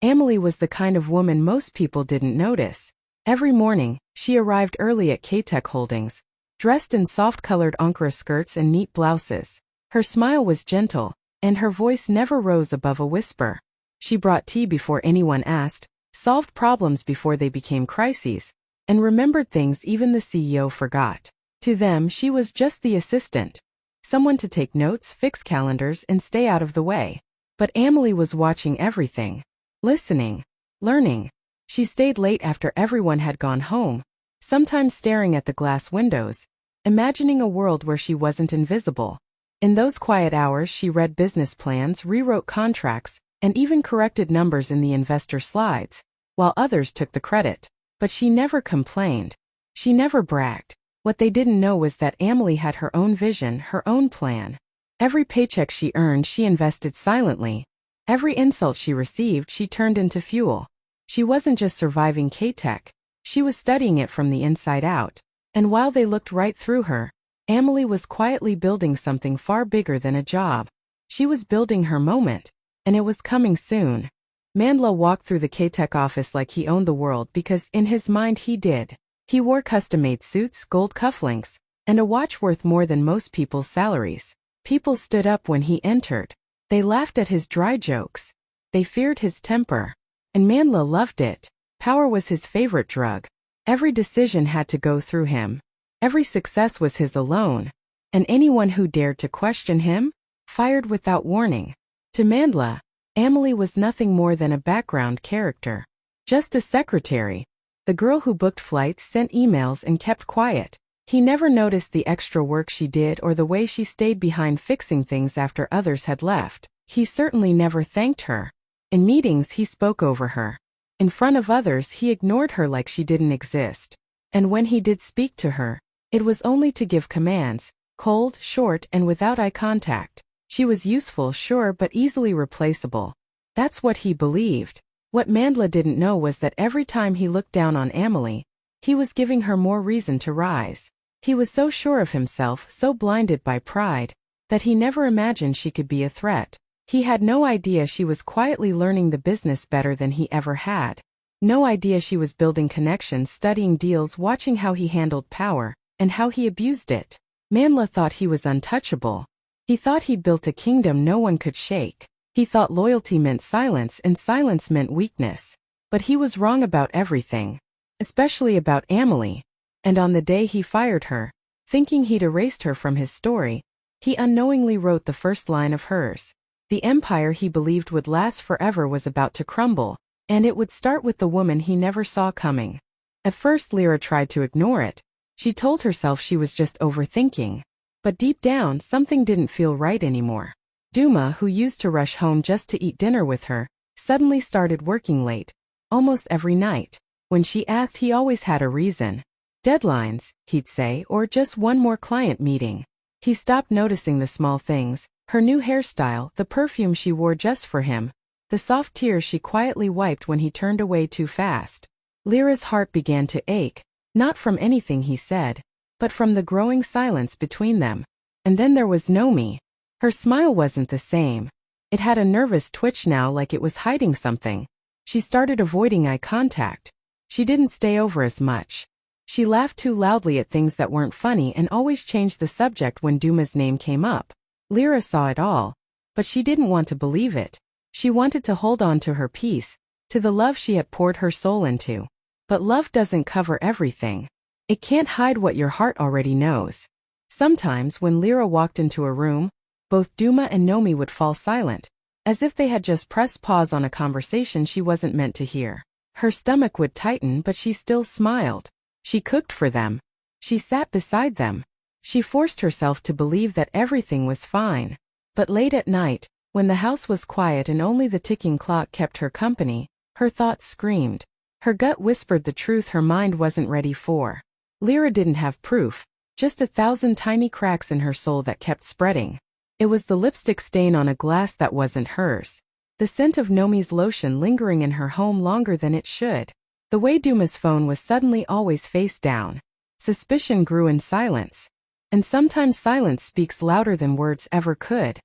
Emily was the kind of woman most people didn't notice. Every morning, she arrived early at K-Tech Holdings, dressed in soft-colored Ankara skirts and neat blouses. Her smile was gentle, and her voice never rose above a whisper. She brought tea before anyone asked, solved problems before they became crises, and remembered things even the CEO forgot. To them, she was just the assistant, someone to take notes, fix calendars, and stay out of the way. But Emily was watching everything, listening, learning. She stayed late after everyone had gone home, sometimes staring at the glass windows, imagining a world where she wasn't invisible. In those quiet hours, she read business plans, rewrote contracts, and even corrected numbers in the investor slides, while others took the credit. But she never complained. She never bragged. What they didn't know was that Emily had her own vision, her own plan. Every paycheck she earned, she invested silently. Every insult she received, she turned into fuel. She wasn't just surviving K-Tech, she was studying it from the inside out. And while they looked right through her, Emily was quietly building something far bigger than a job. She was building her moment, and it was coming soon. Mandla walked through the K-Tech office like he owned the world because in his mind he did. He wore custom-made suits, gold cufflinks, and a watch worth more than most people's salaries. People stood up when he entered. They laughed at his dry jokes. They feared his temper. And Mandla loved it. Power was his favorite drug. Every decision had to go through him. Every success was his alone. And anyone who dared to question him, fired without warning. To Mandla, Emily was nothing more than a background character. Just a secretary. The girl who booked flights, sent emails, and kept quiet. He never noticed the extra work she did or the way she stayed behind fixing things after others had left. He certainly never thanked her. In meetings, he spoke over her. In front of others, he ignored her like she didn't exist. And when he did speak to her, it was only to give commands, cold, short, and without eye contact. She was useful, sure, but easily replaceable. That's what he believed. What Mandla didn't know was that every time he looked down on Emily, he was giving her more reason to rise. He was so sure of himself, so blinded by pride, that he never imagined she could be a threat. He had no idea she was quietly learning the business better than he ever had. No idea she was building connections, studying deals, watching how he handled power, and how he abused it. Mandla thought he was untouchable. He thought he'd built a kingdom no one could shake. He thought loyalty meant silence and silence meant weakness. But he was wrong about everything. Especially about Emily. And on the day he fired her, thinking he'd erased her from his story, he unknowingly wrote the first line of hers. The empire he believed would last forever was about to crumble, and it would start with the woman he never saw coming. At first Lyra tried to ignore it. She told herself she was just overthinking. But deep down, something didn't feel right anymore. Duma, who used to rush home just to eat dinner with her, suddenly started working late, almost every night. When she asked, he always had a reason. Deadlines, he'd say, or just one more client meeting. He stopped noticing the small things. Her new hairstyle, the perfume she wore just for him, the soft tears she quietly wiped when he turned away too fast. Lyra's heart began to ache, not from anything he said, but from the growing silence between them. And then there was Nomi. Her smile wasn't the same. It had a nervous twitch now, like it was hiding something. She started avoiding eye contact. She didn't stay over as much. She laughed too loudly at things that weren't funny and always changed the subject when Duma's name came up. Lyra saw it all, but she didn't want to believe it. She wanted to hold on to her peace, to the love she had poured her soul into. But love doesn't cover everything. It can't hide what your heart already knows. Sometimes when Lyra walked into a room, both Duma and Nomi would fall silent, as if they had just pressed pause on a conversation she wasn't meant to hear. Her stomach would tighten, but she still smiled. She cooked for them. She sat beside them. She forced herself to believe that everything was fine. But late at night, when the house was quiet and only the ticking clock kept her company, her thoughts screamed. Her gut whispered the truth her mind wasn't ready for. Lyra didn't have proof, just 1,000 tiny cracks in her soul that kept spreading. It was the lipstick stain on a glass that wasn't hers. The scent of Nomi's lotion lingering in her home longer than it should. The way Duma's phone was suddenly always face down. Suspicion grew in silence. And sometimes silence speaks louder than words ever could.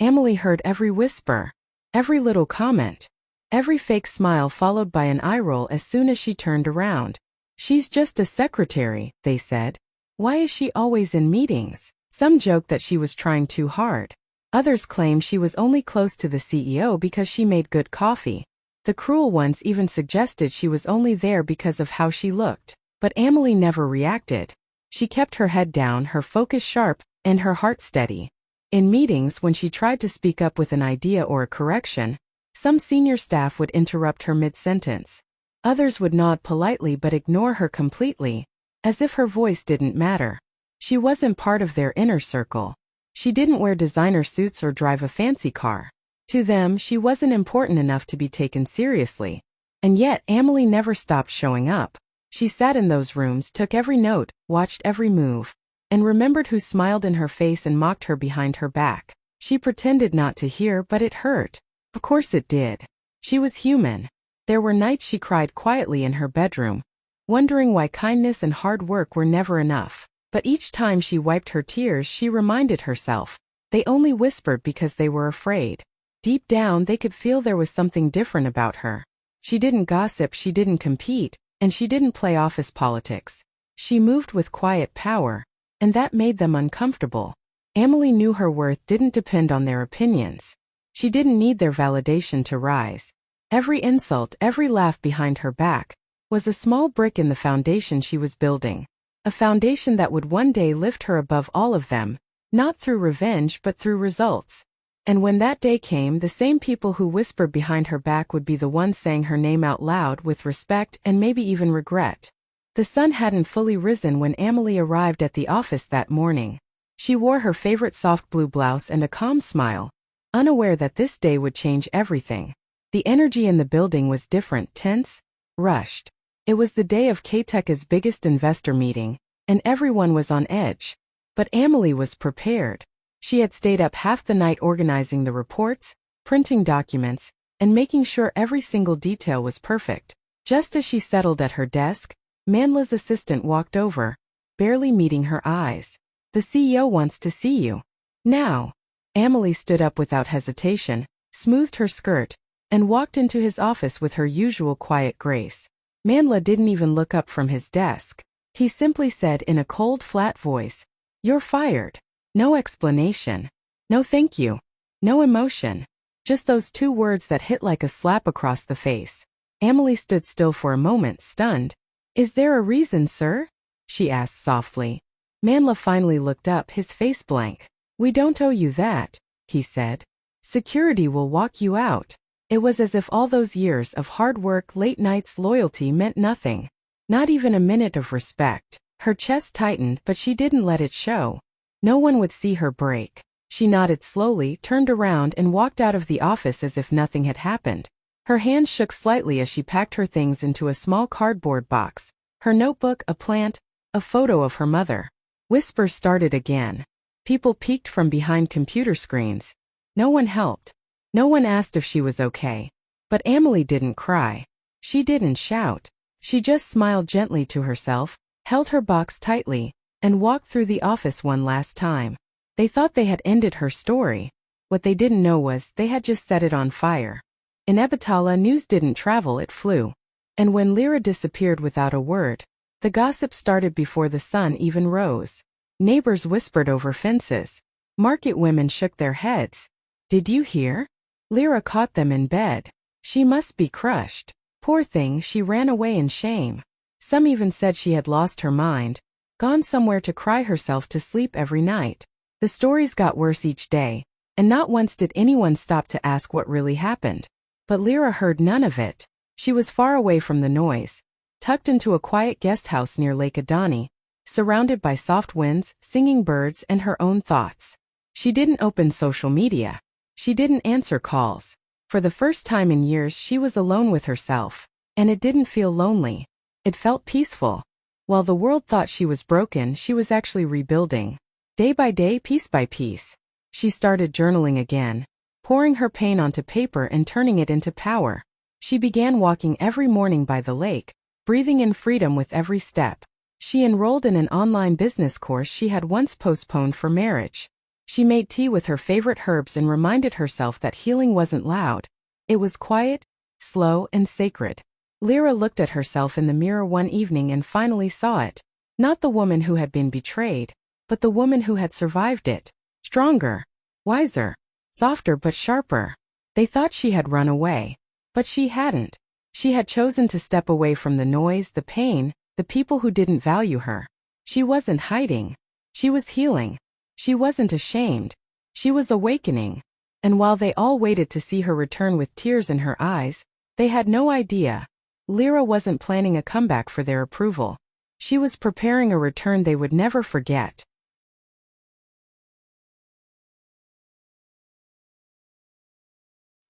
Emily heard every whisper, every little comment, every fake smile followed by an eye roll as soon as she turned around. She's just a secretary, they said. Why is she always in meetings? Some joked that she was trying too hard. Others claimed she was only close to the CEO because she made good coffee. The cruel ones even suggested she was only there because of how she looked. But Emily never reacted. She kept her head down, her focus sharp, and her heart steady. In meetings, when she tried to speak up with an idea or a correction, some senior staff would interrupt her mid-sentence. Others would nod politely but ignore her completely, as if her voice didn't matter. She wasn't part of their inner circle. She didn't wear designer suits or drive a fancy car. To them, she wasn't important enough to be taken seriously. And yet, Emily never stopped showing up. She sat in those rooms, took every note, watched every move, and remembered who smiled in her face and mocked her behind her back. She pretended not to hear, but it hurt. Of course it did. She was human. There were nights she cried quietly in her bedroom, wondering why kindness and hard work were never enough. But each time she wiped her tears, she reminded herself, they only whispered because they were afraid. Deep down, they could feel there was something different about her. She didn't gossip, she didn't compete, and she didn't play office politics. She moved with quiet power, and that made them uncomfortable. Emily knew her worth didn't depend on their opinions. She didn't need their validation to rise. Every insult, every laugh behind her back, was a small brick in the foundation she was building. A foundation that would one day lift her above all of them, not through revenge but through results. And when that day came, the same people who whispered behind her back would be the ones saying her name out loud with respect and maybe even regret. The sun hadn't fully risen when Emily arrived at the office that morning. She wore her favorite soft blue blouse and a calm smile, unaware that this day would change everything. The energy in the building was different, tense, rushed. It was the day of K-Tech's biggest investor meeting, and everyone was on edge. But Emily was prepared. She had stayed up half the night organizing the reports, printing documents, and making sure every single detail was perfect. Just as she settled at her desk, Manla's assistant walked over, barely meeting her eyes. "The CEO wants to see you." "Now." Emily stood up without hesitation, smoothed her skirt, and walked into his office with her usual quiet grace. Manla didn't even look up from his desk. He simply said in a cold, flat voice, "You're fired." No explanation. No thank you. No emotion. Just those two words that hit like a slap across the face. Emily stood still for a moment, stunned. "Is there a reason, sir?" she asked softly. Manla finally looked up, his face blank. "We don't owe you that," he said. "Security will walk you out." It was as if all those years of hard work, late nights, loyalty meant nothing. Not even a minute of respect. Her chest tightened, but she didn't let it show. No one would see her break. She nodded slowly, turned around, and walked out of the office as if nothing had happened. Her hands shook slightly as she packed her things into a small cardboard box. Her notebook, a plant, a photo of her mother. Whispers started again. People peeked from behind computer screens. No one helped. No one asked if she was okay. But Emily didn't cry. She didn't shout. She just smiled gently to herself, held her box tightly, and walked through the office one last time. They thought they had ended her story. What they didn't know was they had just set it on fire. In Ebitala, news didn't travel, it flew. And when Lyra disappeared without a word, the gossip started before the sun even rose. Neighbors whispered over fences. Market women shook their heads. "Did you hear? Lyra caught them in bed. She must be crushed. Poor thing, she ran away in shame." Some even said she had lost her mind, gone somewhere to cry herself to sleep every night. The stories got worse each day, and not once did anyone stop to ask what really happened. But Lyra heard none of it. She was far away from the noise, tucked into a quiet guest house near Lake Adani, surrounded by soft winds, singing birds, and her own thoughts. She didn't open social media. She didn't answer calls. For the first time in years, she was alone with herself. And it didn't feel lonely. It felt peaceful. While the world thought she was broken, she was actually rebuilding. Day by day, piece by piece. She started journaling again, pouring her pain onto paper and turning it into power. She began walking every morning by the lake, breathing in freedom with every step. She enrolled in an online business course she had once postponed for marriage. She made tea with her favorite herbs and reminded herself that healing wasn't loud. It was quiet, slow, and sacred. Lyra looked at herself in the mirror one evening and finally saw it. Not the woman who had been betrayed, but the woman who had survived it. Stronger, wiser, softer but sharper. They thought she had run away. But she hadn't. She had chosen to step away from the noise, the pain, the people who didn't value her. She wasn't hiding. She was healing. She wasn't ashamed. She was awakening. And while they all waited to see her return with tears in her eyes, they had no idea. Lyra wasn't planning a comeback for their approval. She was preparing a return they would never forget.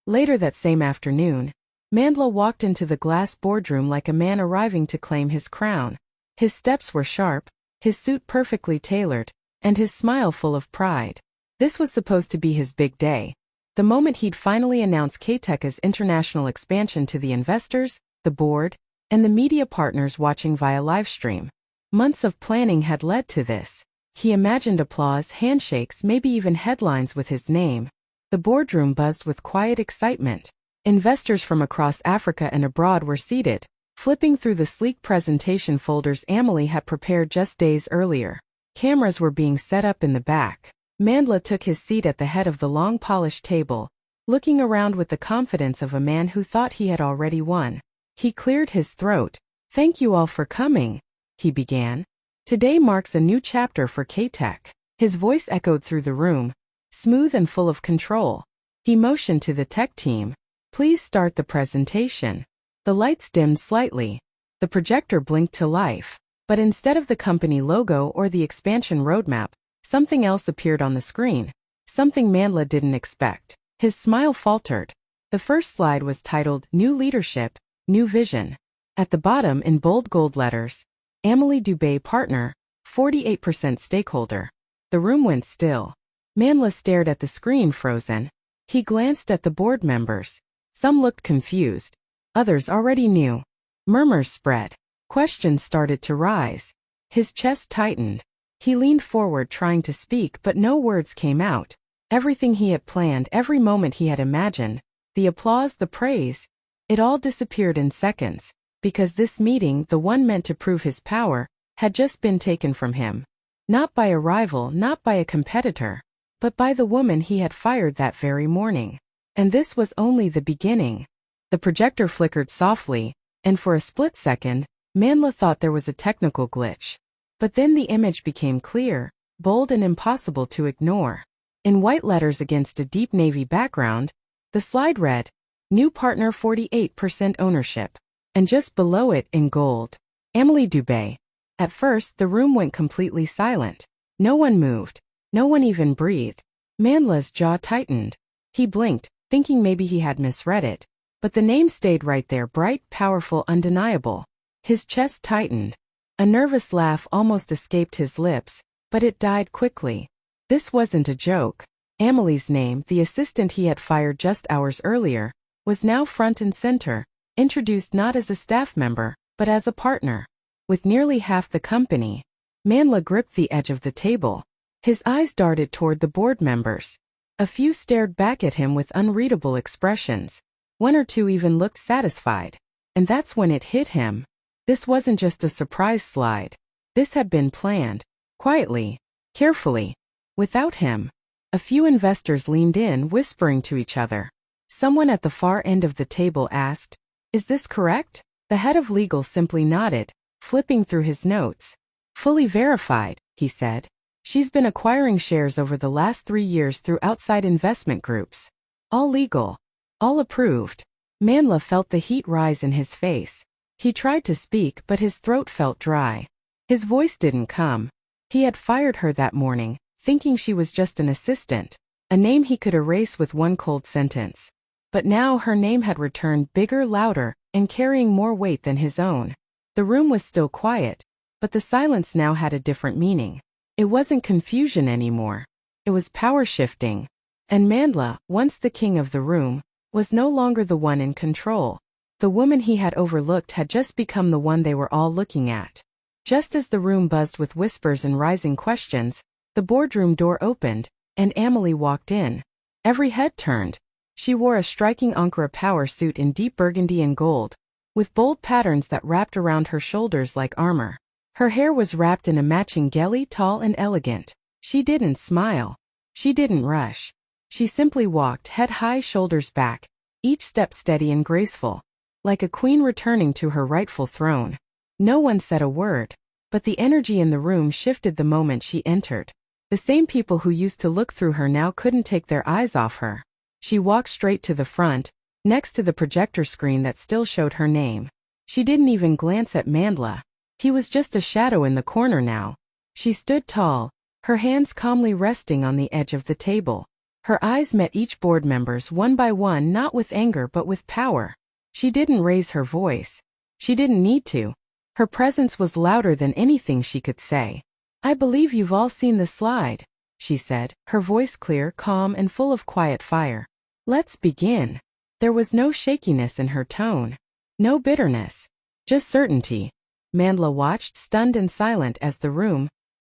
Later that same afternoon, Mandla walked into the glass boardroom like a man arriving to claim his crown. His steps were sharp, his suit perfectly tailored, and his smile full of pride. This was supposed to be his big day. The moment he'd finally announce KTech's international expansion to the investors, the board, and the media partners watching via livestream. Months of planning had led to this. He imagined applause, handshakes, maybe even headlines with his name. The boardroom buzzed with quiet excitement. Investors from across Africa and abroad were seated, flipping through the sleek presentation folders Amelie had prepared just days earlier. Cameras were being set up in the back. Mandla took his seat at the head of the long polished table, looking around with the confidence of a man who thought he had already won. He cleared his throat. "Thank you all for coming," he began. "Today marks a new chapter for KTech." His voice echoed through the room, smooth and full of control. He motioned to the tech team. "Please start the presentation." The lights dimmed slightly. The projector blinked to life. But instead of the company logo or the expansion roadmap, something else appeared on the screen. Something Mandla didn't expect. His smile faltered. The first slide was titled New Leadership, New Vision. At the bottom in bold gold letters, Amelie Dubé Partner, 48% stakeholder. The room went still. Mandla stared at the screen, frozen. He glanced at the board members. Some looked confused. Others already knew. Murmurs spread. Questions started to rise. His chest tightened. He leaned forward trying to speak, but no words came out. Everything he had planned, every moment he had imagined, the applause, the praise, it all disappeared in seconds, because this meeting, the one meant to prove his power, had just been taken from him. Not by a rival, not by a competitor, but by the woman he had fired that very morning. And this was only the beginning. The projector flickered softly, and for a split second, Mandla thought there was a technical glitch. But then the image became clear, bold and impossible to ignore. In white letters against a deep navy background, the slide read, New Partner 48% Ownership. And just below it in gold, Amelie Dubé. At first, the room went completely silent. No one moved. No one even breathed. Mandla's jaw tightened. He blinked, thinking maybe he had misread it. But the name stayed right there, bright, powerful, undeniable. His chest tightened. A nervous laugh almost escaped his lips, but it died quickly. This wasn't a joke. Amelie's name, the assistant he had fired just hours earlier, was now front and center, introduced not as a staff member, but as a partner. With nearly half the company, Mandla gripped the edge of the table. His eyes darted toward the board members. A few stared back at him with unreadable expressions. One or two even looked satisfied. And that's when it hit him. This wasn't just a surprise slide. This had been planned. Quietly. Carefully. Without him. A few investors leaned in, whispering to each other. Someone at the far end of the table asked, "Is this correct?" The head of legal simply nodded, flipping through his notes. "Fully verified," he said. "She's been acquiring shares over the last 3 years through outside investment groups. All legal. All approved." Mandla felt the heat rise in his face. He tried to speak, but his throat felt dry. His voice didn't come. He had fired her that morning, thinking she was just an assistant, a name he could erase with one cold sentence. But now her name had returned, bigger, louder, and carrying more weight than his own. The room was still quiet, but the silence now had a different meaning. It wasn't confusion anymore. It was power shifting. And Mandla, once the king of the room, was no longer the one in control. The woman he had overlooked had just become the one they were all looking at. Just as the room buzzed with whispers and rising questions, the boardroom door opened, and Amelie walked in. Every head turned. She wore a striking Ankara power suit in deep burgundy and gold, with bold patterns that wrapped around her shoulders like armor. Her hair was wrapped in a matching gelly, tall and elegant. She didn't smile. She didn't rush. She simply walked, head high, shoulders back, each step steady and graceful, like a queen returning to her rightful throne. No one said a word, but the energy in the room shifted the moment she entered. The same people who used to look through her now couldn't take their eyes off her. She walked straight to the front, next to the projector screen that still showed her name. She didn't even glance at Mandla. He was just a shadow in the corner now. She stood tall, her hands calmly resting on the edge of the table. Her eyes met each board member's one by one, not with anger but with power. She didn't raise her voice. She didn't need to. Her presence was louder than anything she could say. "I believe you've all seen the slide," she said, her voice clear, calm, and full of quiet fire. "Let's begin." There was no shakiness in her tone. No bitterness. Just certainty. Mandla watched, stunned and silent, as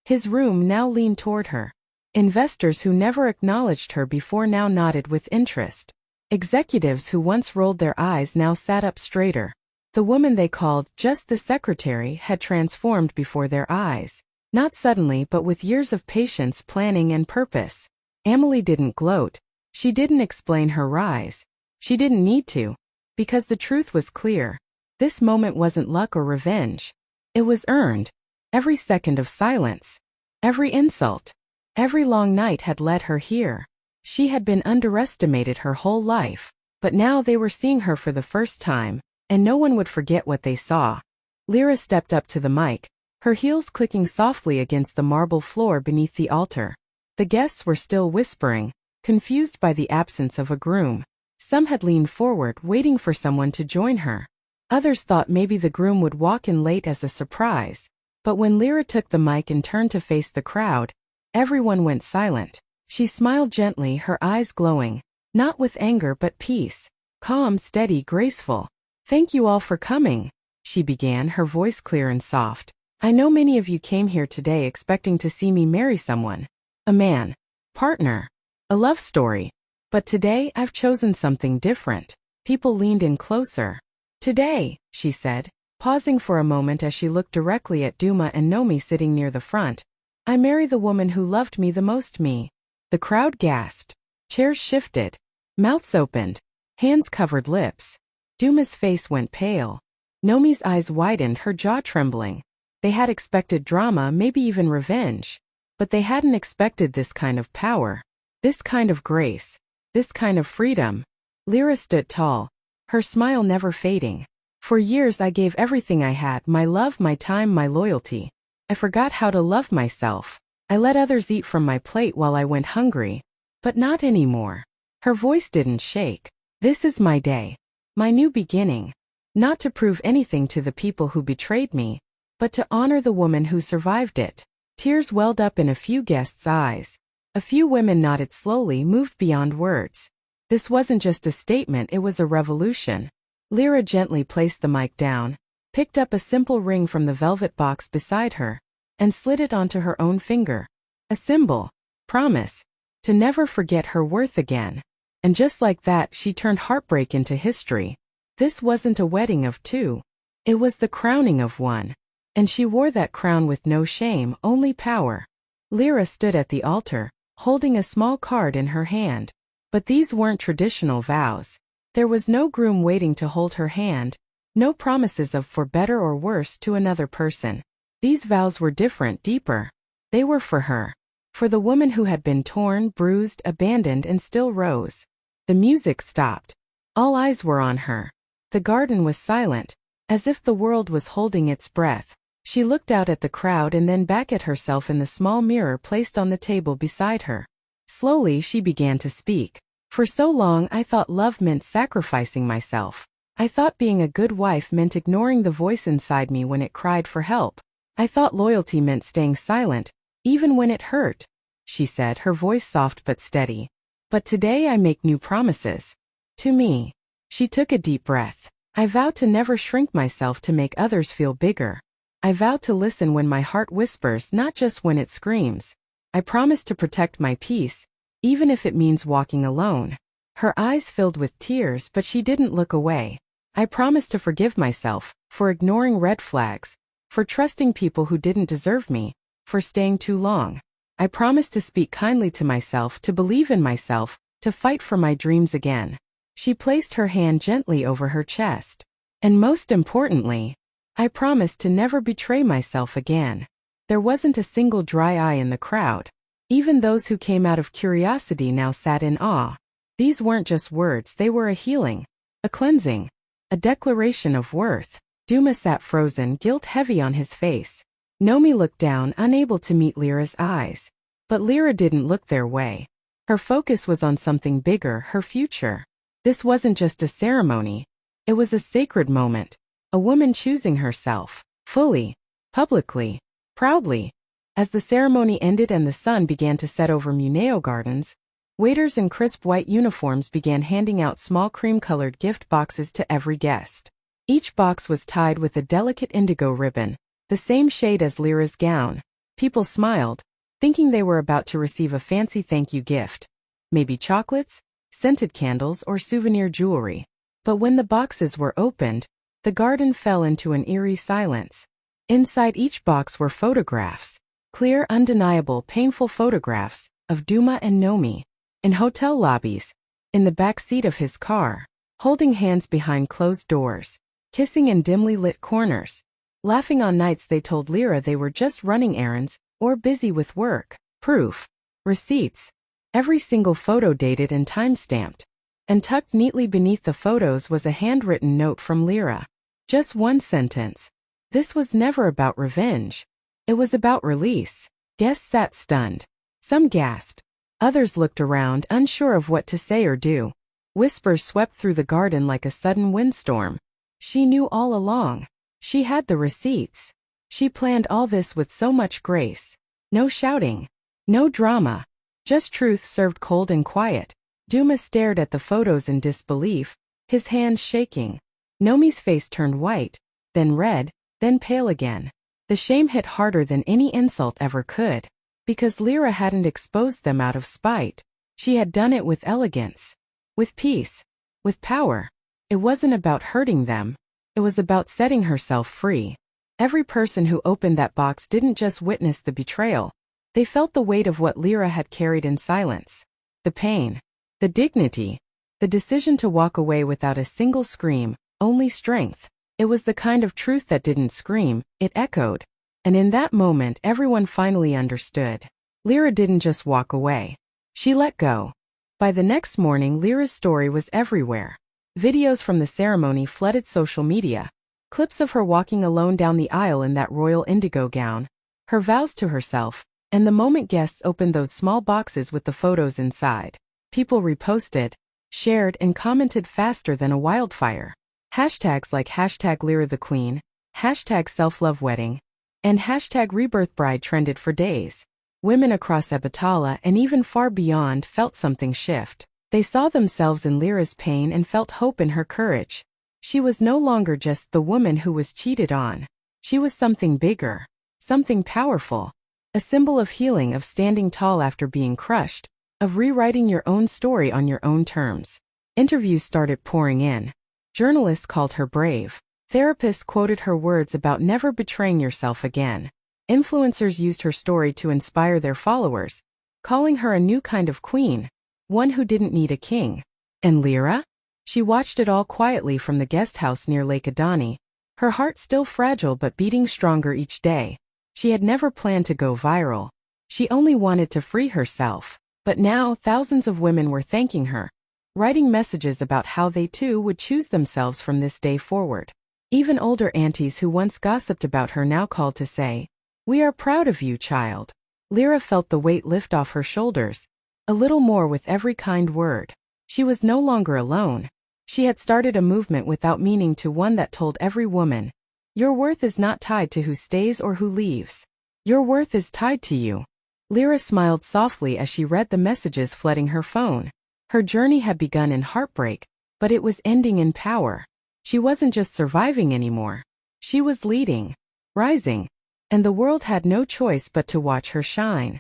his room now leaned toward her. Investors who never acknowledged her before now nodded with interest. Executives who once rolled their eyes now sat up straighter. The woman they called just the secretary had transformed before their eyes. Not suddenly, but with years of patience, planning, and purpose. Amelie didn't gloat. She didn't explain her rise. She didn't need to. Because the truth was clear. This moment wasn't luck or revenge. It was earned. Every second of silence. Every insult. Every long night had led her here. She had been underestimated her whole life. But now they were seeing her for the first time, and no one would forget what they saw. Lyra stepped up to the mic, her heels clicking softly against the marble floor beneath the altar. The guests were still whispering, confused by the absence of a groom. Some had leaned forward, waiting for someone to join her. Others thought maybe the groom would walk in late as a surprise. But when Lyra took the mic and turned to face the crowd, everyone went silent. She smiled gently, her eyes glowing, not with anger but peace. Calm, steady, graceful. "Thank you all for coming," she began, her voice clear and soft. "I know many of you came here today expecting to see me marry someone. A man. Partner. A love story. But today I've chosen something different." People leaned in closer. "Today," she said, pausing for a moment as she looked directly at Duma and Nomi sitting near the front, "I marry the woman who loved me the most, me." The crowd gasped. Chairs shifted. Mouths opened. Hands covered lips. Duma's face went pale. Nomi's eyes widened, her jaw trembling. They had expected drama, maybe even revenge. But they hadn't expected this kind of power. This kind of grace. This kind of freedom. Lyra stood tall, her smile never fading. "For years I gave everything I had, my love, my time, my loyalty. I forgot how to love myself. I let others eat from my plate while I went hungry. But not anymore." Her voice didn't shake. "This is my day. My new beginning. Not to prove anything to the people who betrayed me, but to honor the woman who survived it." Tears welled up in a few guests' eyes. A few women nodded slowly, moved beyond words. This wasn't just a statement, it was a revolution. Lyra gently placed the mic down, picked up a simple ring from the velvet box beside her, and slid it onto her own finger. A symbol. Promise. To never forget her worth again. And just like that, she turned heartbreak into history. This wasn't a wedding of two. It was the crowning of one. And she wore that crown with no shame, only power. Lyra stood at the altar, holding a small card in her hand. But these weren't traditional vows. There was no groom waiting to hold her hand, no promises of for better or worse to another person. These vows were different, deeper. They were for her. For the woman who had been torn, bruised, abandoned, and still rose. The music stopped. All eyes were on her. The garden was silent, as if the world was holding its breath. She looked out at the crowd and then back at herself in the small mirror placed on the table beside her. Slowly she began to speak. "For so long I thought love meant sacrificing myself. I thought being a good wife meant ignoring the voice inside me when it cried for help. I thought loyalty meant staying silent, even when it hurt," she said, her voice soft but steady. "But today I make new promises. To me." She took a deep breath. "I vow to never shrink myself to make others feel bigger. I vow to listen when my heart whispers, not just when it screams. I promise to protect my peace, even if it means walking alone. Her eyes filled with tears, but she didn't look away. I promised to forgive myself, for ignoring red flags, for trusting people who didn't deserve me, for staying too long. I promised to speak kindly to myself, to believe in myself, to fight for my dreams again. She placed her hand gently over her chest. And most importantly, I promised to never betray myself again. There wasn't a single dry eye in the crowd. Even those who came out of curiosity now sat in awe. These weren't just words, they were a healing, a cleansing, a declaration of worth. Duma sat frozen, guilt heavy on his face. Nomi looked down, unable to meet Lyra's eyes. But Lyra didn't look their way. Her focus was on something bigger, her future. This wasn't just a ceremony. It was a sacred moment. A woman choosing herself, fully, publicly, proudly. As the ceremony ended and the sun began to set over Muneo Gardens, waiters in crisp white uniforms began handing out small cream-colored gift boxes to every guest. Each box was tied with a delicate indigo ribbon, the same shade as Lyra's gown. People smiled, thinking they were about to receive a fancy thank you gift. Maybe chocolates, scented candles, or souvenir jewelry. But when the boxes were opened, the garden fell into an eerie silence. Inside each box were photographs. Clear, undeniable, painful photographs of Duma and Nomi. In hotel lobbies, in the back seat of his car, holding hands behind closed doors, kissing in dimly lit corners, laughing on nights they told Lyra they were just running errands or busy with work. Proof. Receipts. Every single photo dated and time-stamped. And tucked neatly beneath the photos was a handwritten note from Lyra. Just one sentence. This was never about revenge. It was about release. Guests sat stunned. Some gasped. Others looked around, unsure of what to say or do. Whispers swept through the garden like a sudden windstorm. She knew all along. She had the receipts. She planned all this with so much grace. No shouting. No drama. Just truth served cold and quiet. Duma stared at the photos in disbelief, his hands shaking. Nomi's face turned white, then red, then pale again. The shame hit harder than any insult ever could. Because Lyra hadn't exposed them out of spite. She had done it with elegance. With peace. With power. It wasn't about hurting them. It was about setting herself free. Every person who opened that box didn't just witness the betrayal. They felt the weight of what Lyra had carried in silence. The pain. The dignity. The decision to walk away without a single scream, only strength. It was the kind of truth that didn't scream, it echoed. And in that moment everyone finally understood. Lyra didn't just walk away. She let go. By the next morning Lyra's story was everywhere. Videos from the ceremony flooded social media. Clips of her walking alone down the aisle in that royal indigo gown. Her vows to herself. And the moment guests opened those small boxes with the photos inside. People reposted, shared, and commented faster than a wildfire. Hashtags like #LyraTheQueen, #SelfLoveWedding, and #RebirthBride trended for days. Women across Abatala and even far beyond felt something shift. They saw themselves in Lyra's pain and felt hope in her courage. She was no longer just the woman who was cheated on. She was something bigger, something powerful. A symbol of healing, of standing tall after being crushed, of rewriting your own story on your own terms. Interviews started pouring in. Journalists called her brave. Therapists quoted her words about never betraying yourself again. Influencers used her story to inspire their followers, calling her a new kind of queen, one who didn't need a king. And Lyra? She watched it all quietly from the guest house near Lake Adani, her heart still fragile but beating stronger each day. She had never planned to go viral. She only wanted to free herself. But now thousands of women were thanking her, writing messages about how they too would choose themselves from this day forward. Even older aunties who once gossiped about her now called to say, "We are proud of you, child." Lyra felt the weight lift off her shoulders, a little more with every kind word. She was no longer alone. She had started a movement without meaning to, one that told every woman, your worth is not tied to who stays or who leaves. Your worth is tied to you. Lyra smiled softly as she read the messages flooding her phone. Her journey had begun in heartbreak, but it was ending in power. She wasn't just surviving anymore. She was leading, rising, and the world had no choice but to watch her shine.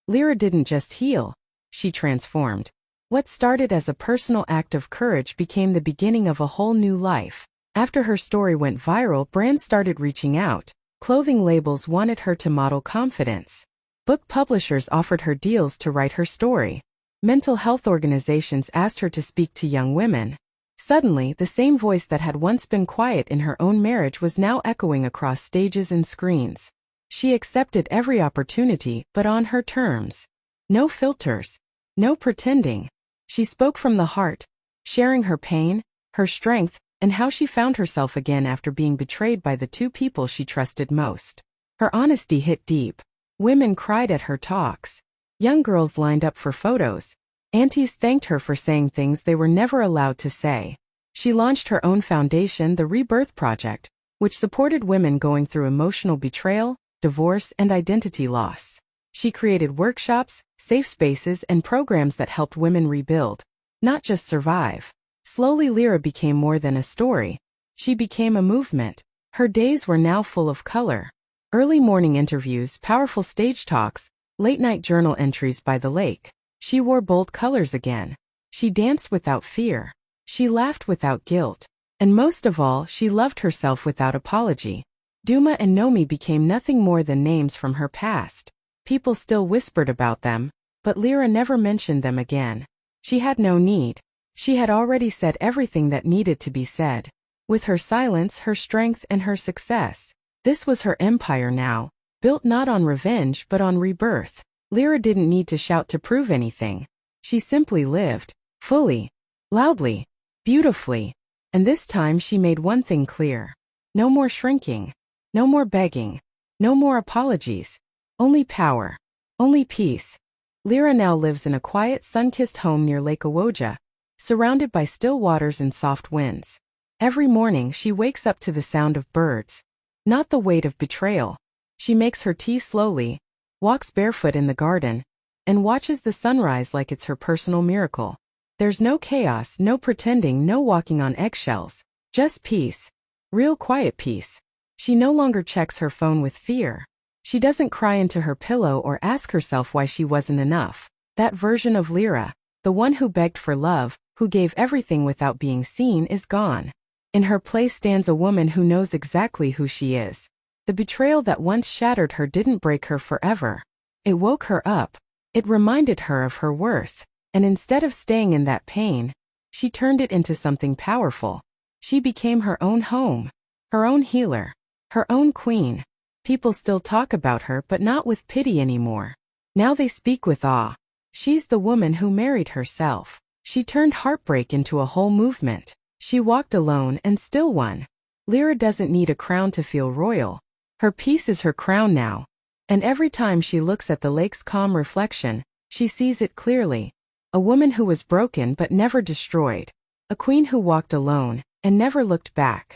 Lyra didn't just heal, she transformed. What started as a personal act of courage became the beginning of a whole new life. After her story went viral, brands started reaching out. Clothing labels wanted her to model confidence. Book publishers offered her deals to write her story. Mental health organizations asked her to speak to young women. Suddenly, the same voice that had once been quiet in her own marriage was now echoing across stages and screens. She accepted every opportunity, but on her terms. No filters. No pretending. She spoke from the heart, sharing her pain, her strength, and how she found herself again after being betrayed by the two people she trusted most. Her honesty hit deep. Women cried at her talks. Young girls lined up for photos. Aunties thanked her for saying things they were never allowed to say. She launched her own foundation, the Rebirth Project, which supported women going through emotional betrayal, divorce, and identity loss. She created workshops, safe spaces, and programs that helped women rebuild, not just survive. Slowly, Lyra became more than a story. She became a movement. Her days were now full of color. Early morning interviews, powerful stage talks, late-night journal entries by the lake. She wore bold colors again. She danced without fear. She laughed without guilt. And most of all, she loved herself without apology. Duma and Nomi became nothing more than names from her past. People still whispered about them, but Lyra never mentioned them again. She had no need. She had already said everything that needed to be said. With her silence, her strength, and her success. This was her empire now, built not on revenge but on rebirth. Lyra didn't need to shout to prove anything. She simply lived, fully, loudly, beautifully. And this time she made one thing clear. No more shrinking. No more begging. No more apologies. Only power. Only peace. Lyra now lives in a quiet, sun-kissed home near Lake Awoja, surrounded by still waters and soft winds. Every morning she wakes up to the sound of birds. Not the weight of betrayal. She makes her tea slowly, walks barefoot in the garden, and watches the sunrise like it's her personal miracle. There's no chaos, no pretending, no walking on eggshells. Just peace. Real quiet peace. She no longer checks her phone with fear. She doesn't cry into her pillow or ask herself why she wasn't enough. That version of Lyra, the one who begged for love, who gave everything without being seen, is gone. In her place stands a woman who knows exactly who she is. The betrayal that once shattered her didn't break her forever. It woke her up. It reminded her of her worth. And instead of staying in that pain, she turned it into something powerful. She became her own home, her own healer, her own queen. People still talk about her, but not with pity anymore. Now they speak with awe. She's the woman who married herself. She turned heartbreak into a whole movement. She walked alone and still won. Lyra doesn't need a crown to feel royal. Her peace is her crown now. And every time she looks at the lake's calm reflection, she sees it clearly. A woman who was broken but never destroyed. A queen who walked alone and never looked back.